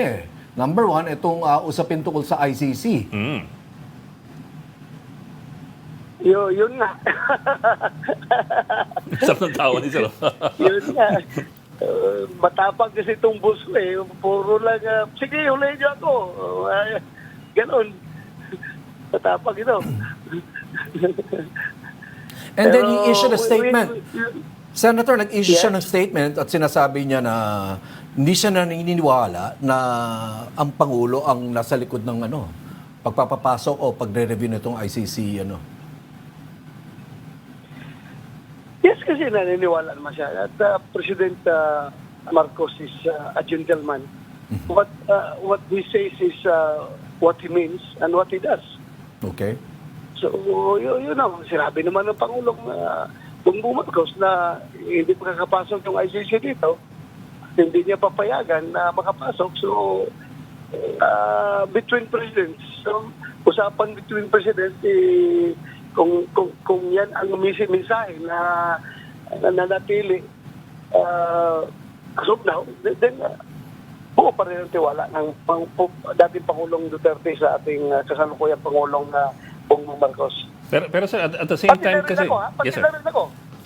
number one, itong usapin tungkol sa ICC. Yun nga. Sarap ng tawa ni Sir. Yun nga. Matapag kasi itong boss ko Puro lang, sige, hulihin niyo ako. Ganon. Matapag ito. And then he issued a statement. Senator, nag-issue siya ng statement at sinasabi niya na hindi siya naniniwala na ang Pangulo ang nasa likod ng pagpapapasok o pagre-review nitong ICC. Yes, kasi naniniwala naman siya. At President Marcos is a gentleman. What he says is what he means and what he does. Okay. So, sinabi naman ng Pangulong Bongbong Marcos na hindi makakapasok yung ICC dito. Hindi niya papayagan na makapasok. So, between presidents, usapan between presidents, kung yan ang mensahe na nanatili as of now, then buo pa rin ang tiwala ng dating Pangulong Duterte sa ating kasalukuyang Pangulong Bongbong Marcos. Pero sir, at the same time kasi... Yes, sir.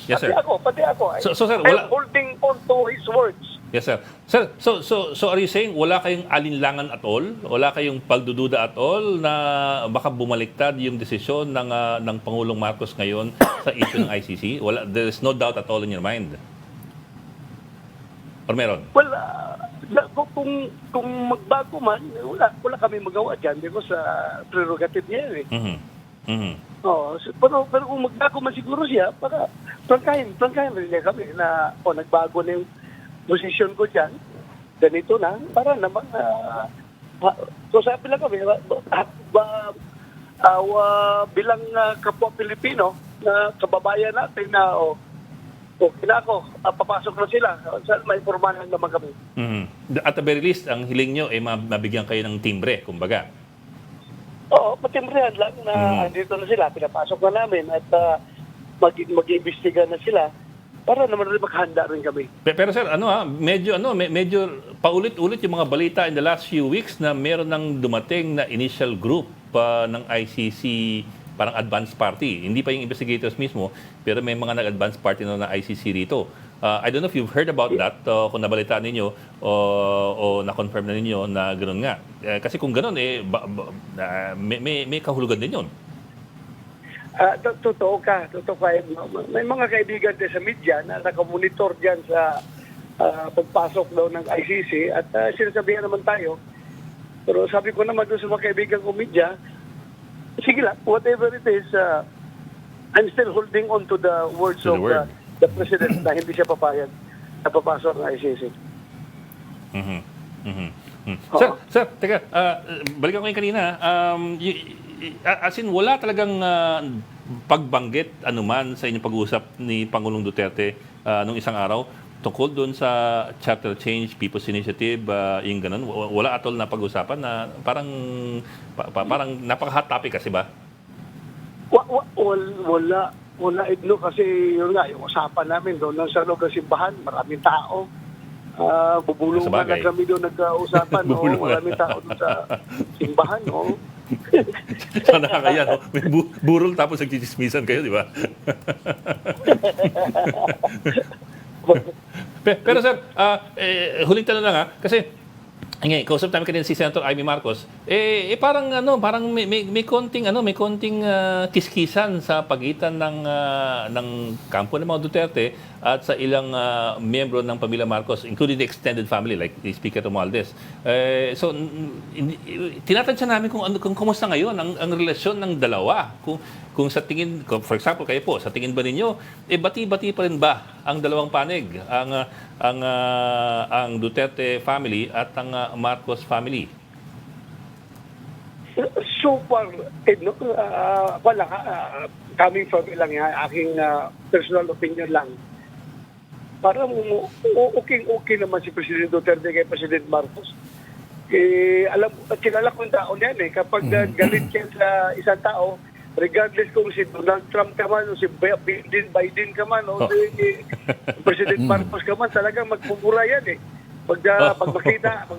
Yes, sir. Pati ako. So, sir, I'm holding on to his words. Yes, sir. Sir, so are you saying wala kayong alinlangan at all? Wala kayong pagdududa at all na baka bumaliktad yung desisyon ng Pangulong Marcos ngayon sa issue ng ICC? There is no doubt at all in your mind? Or meron? Well, kung magbago man, wala kami magawa dyan because prerogative niya eh. Mhm. Mhm. Pero kung magbago man siguro siya, para prangkahin rin niya kami na nagbago na yung posisyon ko dyan, ganito na, para naman so sabi lang kami, bilang kapwa Pilipino na kababayan natin na okay na ako, papasok na sila. May formahan naman kami. Mhm. At the very least, ang hiling nyo ay mabigyan kayo ng timbre, kumbaga. Oo, patimbrihan lang na andito na sila, pinapasok na namin at mag-iimbestiga na sila para naman rin maghanda rin kami. Pero sir, medyo paulit-ulit yung mga balita in the last few weeks na meron nang dumating na initial group ng ICC, parang advance party. Hindi pa yung investigators mismo, pero may mga nag-advance party na ICC rito. I don't know if you've heard about that, kung nabalitaan ninyo o na-confirm na ninyo na gano'n nga. Kasi kung gano'n, may kahulugan din yun. Totoo ka. May mga kaibigan din sa media na nakamonitor dyan sa pagpasok daw ng ICC at sinasabihan naman tayo. Pero sabi ko naman doon sa mga kaibigan ko media, sige lang, whatever it is, I'm still holding on to the words of the President na hindi siya papayag na papasok ng ICC. Mhm. Mhm. Sir, teka, balikan ko yung kanina. As in, wala talagang pagbanggit anuman sa inyong pag-uusap ni Pangulong Duterte nung isang araw tungkol doon sa Charter Change, People's Initiative, yung ganun. Wala atol na pag-usapan na parang napaka-hot topic kasi ba? Wala igno kasi yun nga, yung usapan namin doon sa loob ng simbahan, maraming tao. Bubulungan na kami doon nagka-usapan. Maraming tao doon sa simbahan. Sana kaya, no? May burol tapos nagchichismisan kayo, di ba? Pero sir, huling tanong lang kasi kausap namin kanina si Senator Imee Marcos, parang may konting kiskisan sa pagitan ng kampo ng mga Duterte at sa ilang miyembro ng pamilya Marcos, including the extended family like the Speaker Romualdez. So tinatansya namin kung kumusta ngayon ang relasyon ng dalawa. Kung sa tingin, for example, kayo po, sa tingin ba ninyo, bati-bati pa rin ba ang dalawang panig, ang Duterte family at ang Marcos family? So far, coming from lang yan, aking personal opinion lang. Parang okay naman si President Duterte kay President Marcos. Kilala ko yung tao niyan kapag galit siya sa isang tao, regardless kung si Donald Trump ka man o si Biden ka man o si President Marcos ka man, talagang magpumura yan Pag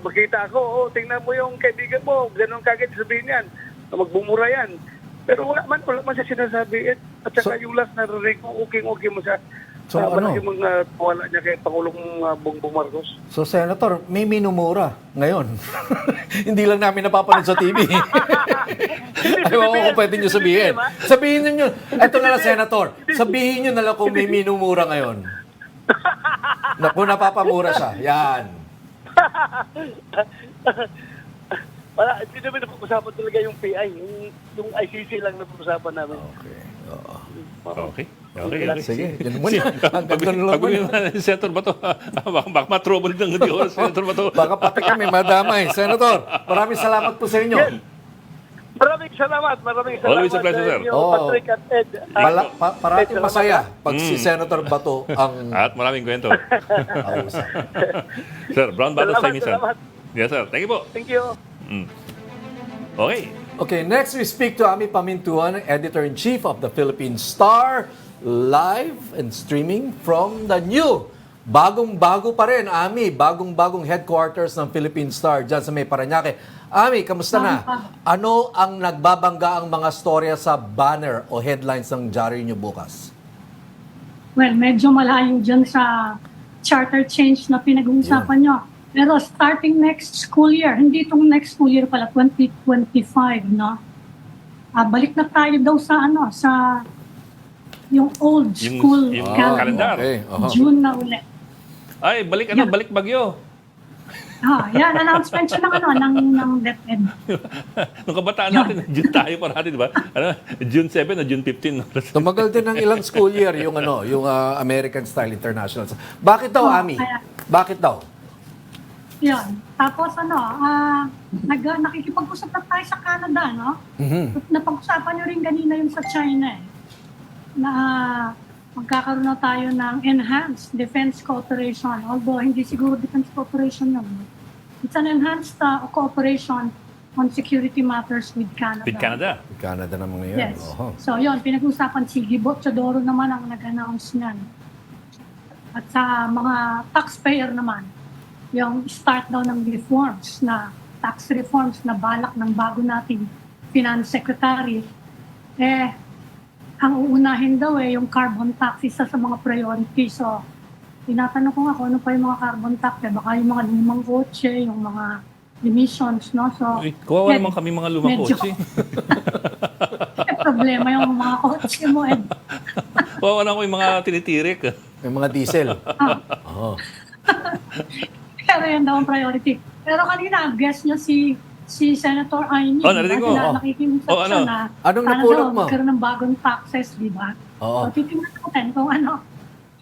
makita ako, tingnan mo yung kaibigan mo, ganun kagad sabihin yan, magbumura yan. Pero wala man siya sinasabi at saka yung last narinig ko, okay mo siya. Malaki mga wala niya kay Pangulong Bongbong Marcos. So, Senator, may minumura ngayon. Hindi lang namin napapanood sa TV. Ayaw ko kung pwede nyo sabihin. Sabihin nyo. Ito na lang, Senator. Sabihin nyo na lang kung may minumura ngayon. Kung napapamura siya. Yan. Wala, hindi namin napag-usapan talaga yung PI. Yung ICC lang napag-usapan namin. Okay. Sige, yun muna. Pag-uwi na si Senator Bato, baka matrobol ng oras, Senator Bato. Baka pati kami madamay. Senator, maraming salamat po sa inyo. Yes. Maraming salamat. Always a pleasure, sir. Patrick at Ed. Parating masaya pag si Senator Bato ang... At maraming kwento. Sir, Brown Bato sa minsan. Yes, sir. Thank you po. Thank you. Okay, next we speak to Ami Pamintuan, Editor-in-Chief of the Philippine Star, live and streaming from the new, bagong-bago pa rin, Ami, bagong-bagong headquarters ng Philippine Star dyan sa may Parañaque. Ami, kamusta na? Ano ang nagbabangga ang mga storya sa banner o headlines ng diary nyo bukas? Well, medyo malayo dyan sa charter change na pinag-uusapan nyo. Pero starting next school year, hindi itong next school year pala, 2025, no? Balik na tayo daw sa yung old school yung calendar. calendar. Okay. June na ulit. Ay, balik bagyo. Yan, announcement siya ng DepEd. Nung kabataan natin, June tayo parati, di ba? June 7 o June 15. Tumagal din ng ilang school year yung American Style International. Bakit daw, Ami? Bakit daw? Yun. Tapos nakikipag-usap na tayo sa Canada, no? Napag-usapan nyo rin kanina yung sa China, na magkakaroon na tayo ng enhanced defense cooperation. Although hindi siguro defense cooperation yun. It's an enhanced cooperation on security matters with Canada. With Canada? With Canada naman ngayon. Yes. So yun, pinag-usapan si Gibot Chodoro naman ang nag-announce niyan. At sa mga taxpayer naman, yung start daw ng reforms tax reforms na balak ng bago nating Finance Secretary, ang uunahin daw yung carbon tax, isa sa mga priority. So, tinatanong ko nga kung ano pa yung mga carbon tax. Baka yung mga lumang kotse, yung mga emissions, no? So, kawawa naman kami mga lumang kotse. Problema yung mga kotse mo. Kawawa na ko yung mga tinitirik. Yung mga diesel. Pero yan daw ang priority. Pero kanina, guess niya si Senator Imee. Narinig ko. Nakikimusap siya na Anong sana napulot daw mo? magkaroon ng bagong taxes, di ba? So, titingnan natin kung ano.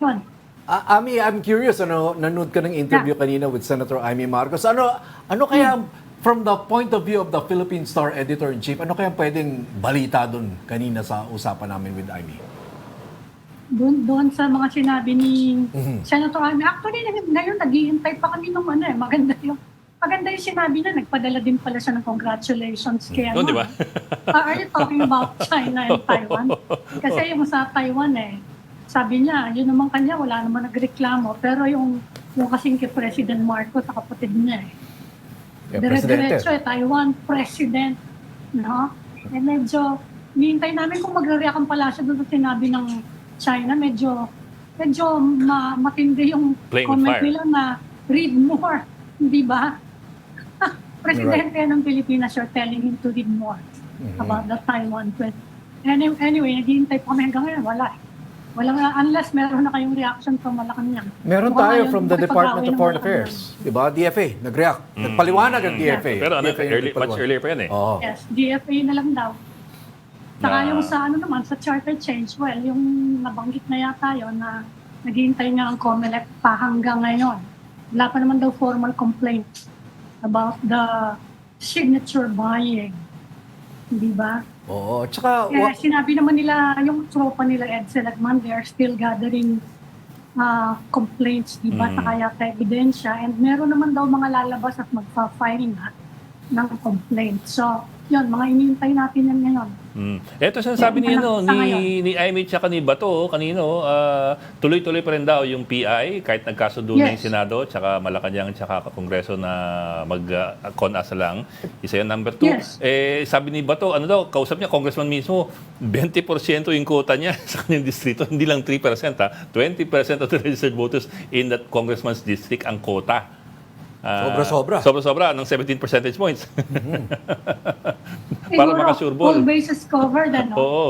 Yun. Ami, I'm curious, nanood ka ng interview kanina with Senator Imee Marcos. Ano kaya, from the point of view of the Philippine Star Editor-in-Chief, ano kaya pwedeng balita doon kanina sa usapan namin with Imee? Doon sa mga sinabi ni Senator Imee. Actually, ngayon naghihintay pa kami ng maganda yung sinabi na nagpadala din pala siya ng congratulations kay Di ba? Are you talking about China and Taiwan? Kasi yung sa Taiwan sabi niya, yun naman kanya, wala naman nagreklamo. Pero yung kasing kay President Marcos sa kapatid niya dire-diretso Taiwan President, no? Medyo, hihintay namin kung magre-react ang pala siya doon sa sinabi ng China. Medyo matindi yung comment nila na read more, di ba? Presidente ng Pilipinas, you're telling him to read more about the Taiwan question. Anyway, naghihintay pa kami hanggang ngayon. Wala unless meron na kayong reaction from Malacanang. Meron tayo from the Department of Foreign Affairs. Diba? DFA, nag-react. Nagpaliwanag ang DFA. Pero much earlier pa yan Yes, DFA na lang daw. Saka yung sa sa charter change, yung nabanggit na yata yun na naghihintay nga ang COMELEC pa hanggang ngayon. Wala pa naman daw formal complaints about the signature buying. Di ba? Oo. Tsaka, sinabi naman nila, yung tropa nila, Ed Selagman, they are still gathering complaints, di ba? Saka yata ebidensya. And meron naman daw mga lalabas at magpa-file ng complaint. So, yun, mga inihintay natin yan ngayon. Ito sinasabi ni Imee tsaka ni Bato kanino, tuloy-tuloy pa rin daw yung PI kahit nagkasundo na yung Senado tsaka Malacanang tsaka Kongreso na mag-CONAS lang. Isa yan. Number 2, sabi ni Bato, kausap niya, congressman mismo, 20% yung quota niya sa kanyang distrito, hindi lang 3%, 20% of the registered voters in that congressman's district ang quota. Sobra-sobra. Sobra-sobra ng 17 percentage points. Para makasurbol. All bases covered,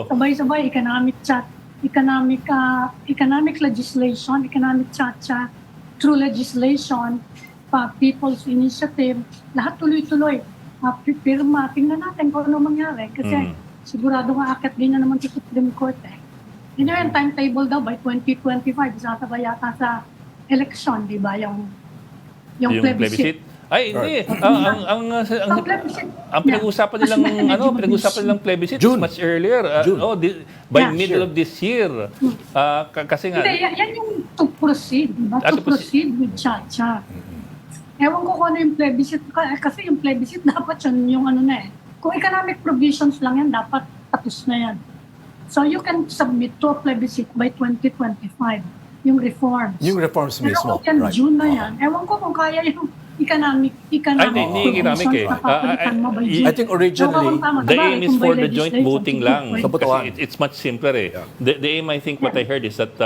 Sabay-sabay, economic legislation, economic chacha, true legislation, people's initiative, lahat tuloy-tuloy. Pirma, tingnan natin kung ano mangyari. Kasi sigurado nga akit din na naman sa Supreme Court. Yun, timetable daw by 2025, sasabay yata sa election, di ba? Yung plebiscite. Ay, hindi. Ang pinag-uusapan nilang plebiscite is much earlier. By middle of this year. Kasi nga... Hindi, yan yung to proceed. Diba? To proceed with Chacha. Ewan ko kung ano yung plebiscite. Kasi yung plebiscite dapat yung Kung economic provisions lang yan, dapat tapos na yan. So you can submit to a plebiscite by 2025. Yung reforms. Yung reforms mismo. Pero kung June na yan, ewan ko kung kaya yung economic hindi economic I think originally, the aim is for the joint voting lang. Kasi it's much simpler The aim, I think, what I heard is that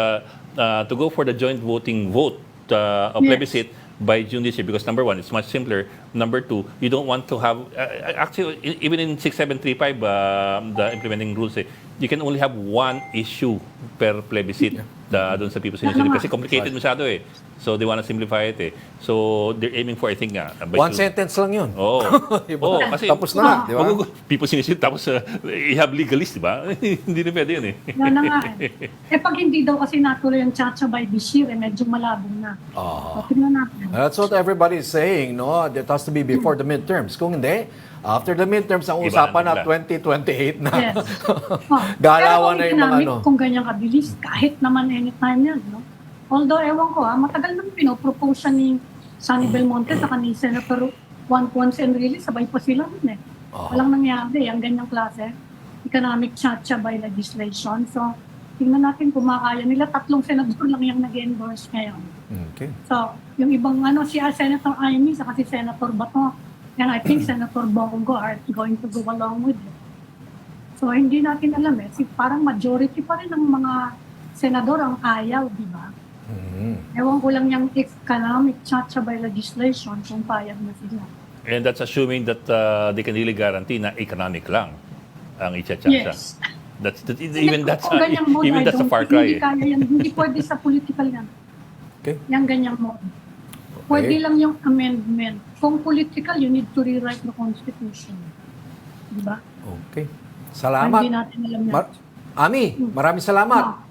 to go for the joint voting vote a plebiscite by June this year because number one, it's much simpler. Number two, you don't want to have actually even in 6735 the implementing rules you can only have one issue per plebiscite doon sa People's Initiative kasi complicated masyado So they want to simplify it So they're aiming for I think by One June. sentence lang yun. Oo, kasi Tapos na, di ba? People's Initiative tapos you have legalists, di ba? Hindi na pwede yun Yan na nga pag hindi daw kasi natuloy yung Chacha by this year, medyo malabong na. So, tingnan natin. That's what everybody is saying, no? It has to be before the midterms. Kung hindi, after the midterms, ang Iba usapan na na 2028 na. Yes. Galawan na Pero yung mga economic, kung ganyan kabilis, kahit naman anytime yan, no? Although, ewan ko matagal naman pinopropose siya ni Sonny Belmonte sa ni Senator Juan Ponce Enrile, sabay pa sila nun Walang nangyari, ang ganyang klase. Economic chacha by legislation. So, tingnan natin kung makakaya nila. 3 senador lang yung nag-endorse ngayon. Okay. So, yung ibang si Senator Imee, saka si Senator Bato, and I think Senator Bongo are going to go along with it. So, hindi natin alam parang majority pa rin ng mga senador ang ayaw, di ba? Ewan ko lang yung economic chacha by legislation kung payag na sila. And that's assuming that they can really guarantee na economic lang ang ichachacha. Yes. Even that's a far Hindi cry. kaya yan. Hindi pwede sa political yan. Okay. Yung ganyang mode. Pwede lang yung amendment. Kung political, you need to rewrite the Constitution. Diba? Okay. Salamat. Hindi natin alam yan. Ami, maraming salamat.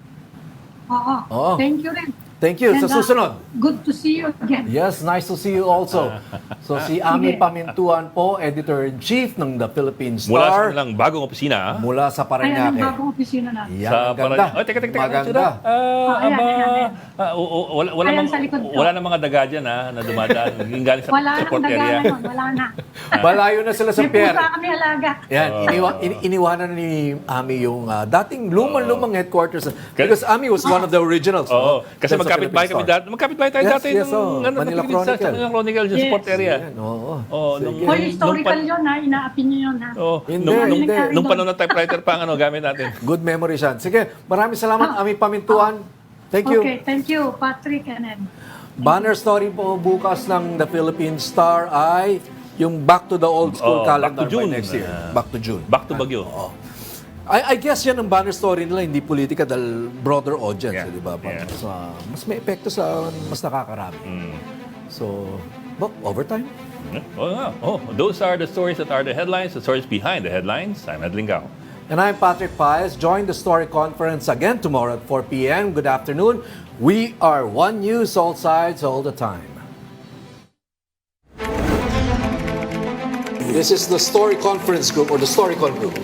Oo. Thank you rin. Thank you. And, Sa susunod. Good to see you again. Yes, nice to see you also. So si Ami Pamintuan po, Editor-in-Chief ng The Philippine Mula sa Star. kanilang bagong opisina. Mula sa Ay, Parañaque. ang bagong opisina natin. Yan, Sa ang ganda. Oh, teka. Maganda. ayan. Ayan, sa likod ko. Wala nang mga daga dyan na dumadaan. Yung galing sa Wala nang support daga area. ngayon. Wala na. Malayo na sila sa May Pierre. pusa kami alaga. Yan, iniwanan ni Ami yung dating lumang headquarters. Because Ami was one of the originals. Oo. Kasi Dun sa magkapit-bahay Philippine kami Star. dati. Magkapit-bahay tayo Yes, dati. yes, nung Manila Philippine Star, Chronicle. Manila Chronicle, yung Yes. support area. Yan, oo. Nung Hoy, historical yun Inaapi niyo yun Hindi. nung panahon ng typewriter pa gamit natin. Good memory siya. Sige, maraming salamat, Ami Pamintuan. Thank you. Okay, thank you, Patrick and Ed. Banner story po bukas ng The Philippine Star ay yung Back to the Old School calendar back to June. by next year. Back to June. Back to Baguio. I guess yan ang banner story nila, hindi politika dahil broader audience, di ba? Yeah. Mas may epekto sa mas nakakarami. So, overtime. Those are the stories that are the headlines, the stories behind the headlines. I'm Ed Lingao. And I'm Patrick Paez. Join the Story Conference again tomorrow at 4 p.m. Good afternoon. We are One News, all sides, all the time. This is the Story Conference Group or the Storycon Group.